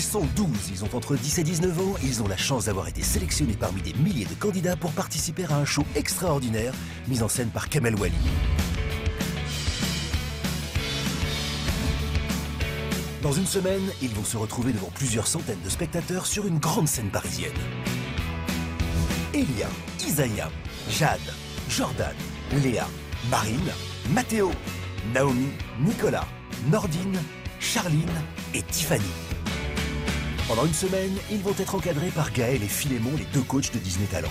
Ils sont 12, ils ont entre 10 et 19 ans et ils ont la chance d'avoir été sélectionnés parmi des milliers de candidats pour participer à un show extraordinaire mis en scène par Kamel Wally. Dans une semaine, ils vont se retrouver devant plusieurs centaines de spectateurs sur une grande scène parisienne. Elia, Isaiah, Jade, Jordan, Léa, Marine, Mathéo, Naomi, Nicolas, Nordine, Charline et Tiffany. Pendant une semaine, ils vont être encadrés par Gaël et Philémon, les deux coachs de Disney Talent.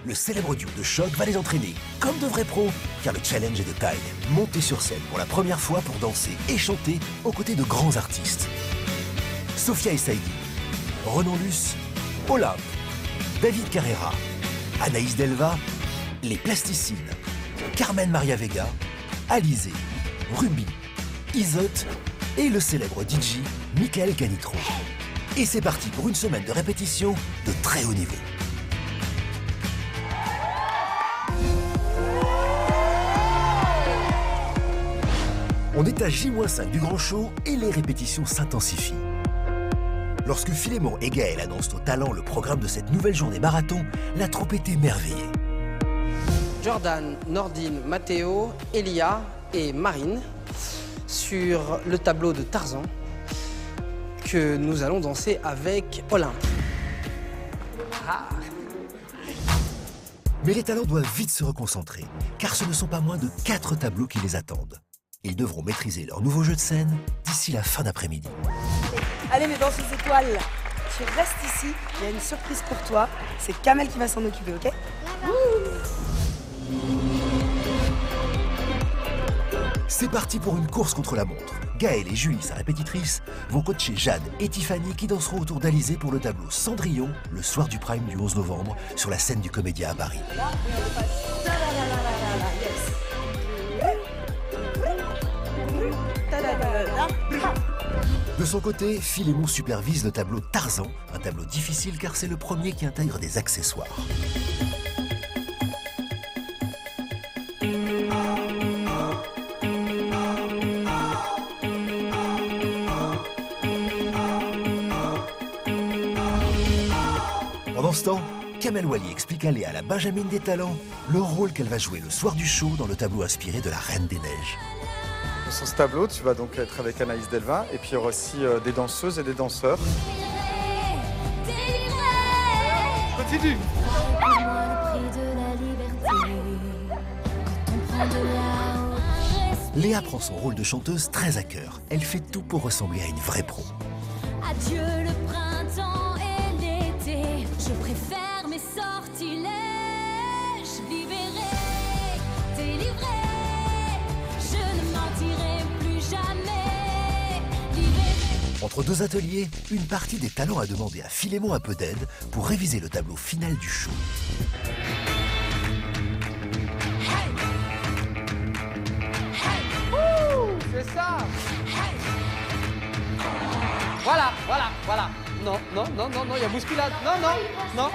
Le célèbre duo de choc va les entraîner comme de vrais pros, car le challenge est de taille. Monter sur scène pour la première fois pour danser et chanter aux côtés de grands artistes. Sophia et Saïdi, Renan Luce, Olympe, David Carrera, Anaïs Delva, les Plasticides, Carmen Maria Vega, Alizé, Ruby, Isotte et le célèbre DJ Michael Canitro. Et c'est parti pour une semaine de répétition de très haut niveau. On est à J-5 du grand show et les répétitions s'intensifient. Lorsque Philémon et Gaël annoncent au talent le programme de cette nouvelle journée marathon, la troupe est émerveillée. Jordan, Nordine, Mathéo, Elia et Marine sur le tableau de Tarzan que nous allons danser avec Olympe. Ah. Mais les talents doivent vite se reconcentrer, car ce ne sont pas moins de 4 tableaux qui les attendent. Ils devront maîtriser leur nouveau jeu de scène d'ici la fin d'après-midi. Allez, mes danseuses étoiles, tu restes ici, il y a une surprise pour toi. C'est Kamel qui va s'en occuper, ok? C'est parti pour une course contre la montre. Gaël et Julie, sa répétitrice, vont coacher Jade et Tiffany qui danseront autour d'Alizé pour le tableau Cendrillon le soir du Prime du 11 novembre sur la scène du Comédia à Paris. De son côté, Philémon supervise le tableau Tarzan, un tableau difficile car c'est le premier qui intègre des accessoires. Pendant ce temps, Kamel Wally explique à Léa, la Benjamine des talents, le rôle qu'elle va jouer le soir du show dans le tableau inspiré de la Reine des Neiges. Sur ce tableau, tu vas donc être avec Anaïs Delva et puis il y aura aussi des danseuses et des danseurs. Continue. Léa prend son rôle de chanteuse très à cœur. Elle fait tout pour ressembler à une vraie pro. Adieu le printemps et l'été, je préfère mes sortilèges, libérée, délivrée. Entre deux ateliers, une partie des talents a demandé à Philémon un peu d'aide pour réviser le tableau final du show. C'est ça. Voilà. Non, il y a bousculade. Non.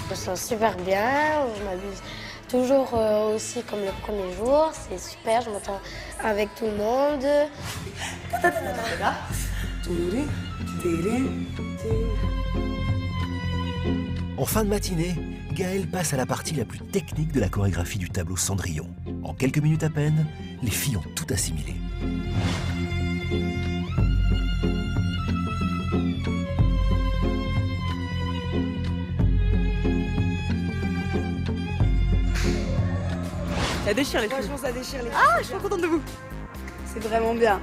Je me sens super bien, je m'amuse toujours aussi comme le premier jour, c'est super, je m'entends avec tout le monde. En fin de matinée, Gaël passe à la partie la plus technique de la chorégraphie du tableau Cendrillon. En quelques minutes à peine, les filles ont tout assimilé. Ça déchire les filles. Franchement, ça déchire les filles. Ah, je suis trop contente de vous. C'est vraiment bien.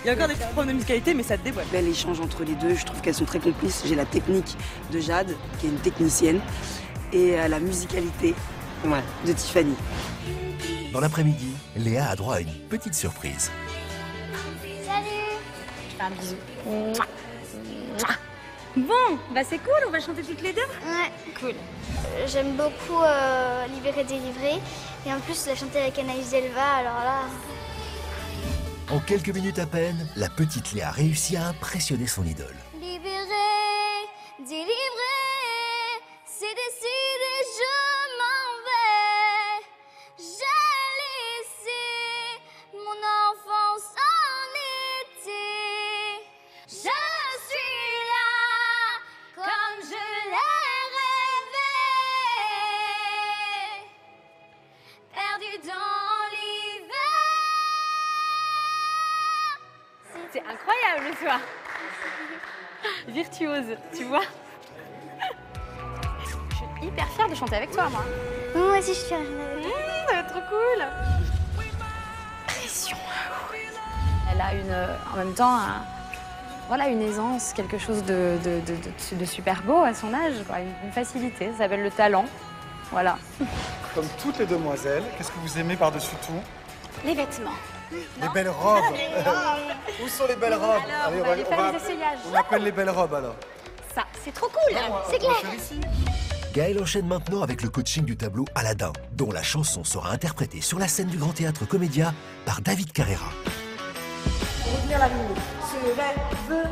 Il y a encore des petits problèmes de musicalité, mais ça te dévoile. Bel échange entre les deux, je trouve qu'elles sont très complices. J'ai la technique de Jade, qui est une technicienne, et la musicalité de Tiffany. Dans l'après-midi, Léa a droit à une petite surprise. Salut. Je fais un bisou. Bon, bah c'est cool, on va chanter toutes les deux. Ouais, cool. J'aime beaucoup Libéré, délivré. Et en plus, la chanter avec Anaïs Delva, alors là... En quelques minutes à peine, la petite Léa réussit à impressionner son idole. Libéré, délivré, J'ai décidé, je m'en vais. J'ai laissé mon enfance en été. Je suis là, comme je l'ai rêvé. Perdu dans l'hiver. C'est incroyable le soir. Virtuose, tu vois. Je suis hyper fière de chanter avec toi, moi. Moi aussi, je suis Ça va être trop cool. Pression. Elle a en même temps une aisance, quelque chose de super beau à son âge, quoi. Une facilité, ça s'appelle le talent. Voilà. Comme toutes les demoiselles, qu'est-ce que vous aimez par-dessus tout? Les vêtements. Les belles robes. Où sont les belles robes? Alors, Allez, on va faire les essayages. on appelle les belles robes alors. Ça, c'est trop cool. C'est clair. Gaël enchaîne maintenant avec le coaching du tableau Aladdin, dont la chanson sera interprétée sur la scène du Grand Théâtre Comédia par David Carrera. Retenir la ligne. Ce rêve bleu.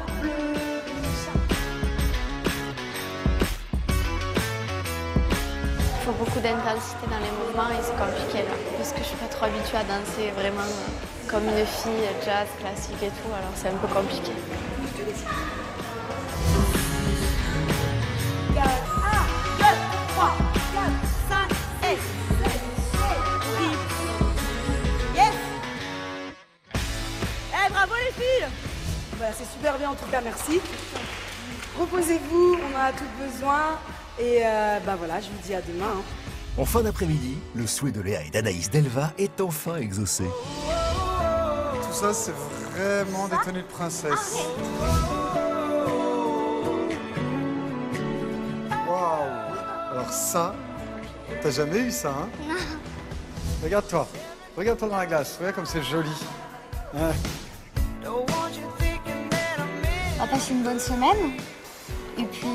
Il faut beaucoup d'intensité dans les mouvements et c'est compliqué là. Parce que je suis pas trop habituée à danser vraiment comme une fille, jazz, classique et tout, alors c'est un peu compliqué. Bravo les filles. C'est super bien en tout cas, merci. Reposez-vous, on en a tout besoin. Et voilà, je vous dis à demain. En fin d'après-midi, le souhait de Léa et d'Anaïs Delva est enfin exaucé. Tout ça, c'est vraiment des tenues de princesse. Waouh! Alors ça, t'as jamais eu ça, hein? Regarde-toi. Regarde-toi dans la glace. Regarde comme c'est joli. Hein? On va passer une bonne semaine. Et puis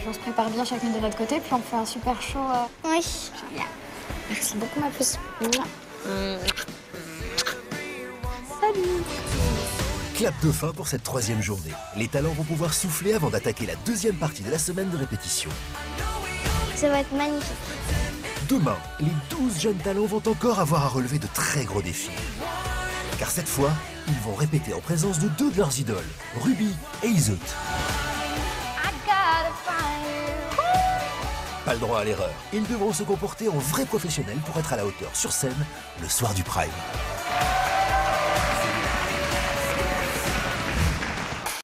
on se prépare bien chacune de notre côté, puis on fait un super show. Oui. Génial. Merci beaucoup, ma puce. Salut. Clap de fin pour cette troisième journée. Les talents vont pouvoir souffler avant d'attaquer la deuxième partie de la semaine de répétition. Ça va être magnifique. Demain, les 12 jeunes talents vont encore avoir à relever de très gros défis. Car cette fois, ils vont répéter en présence de deux de leurs idoles, Ruby et Iseut. Pas le droit à l'erreur. Ils devront se comporter en vrais professionnels pour être à la hauteur sur scène le soir du Prime.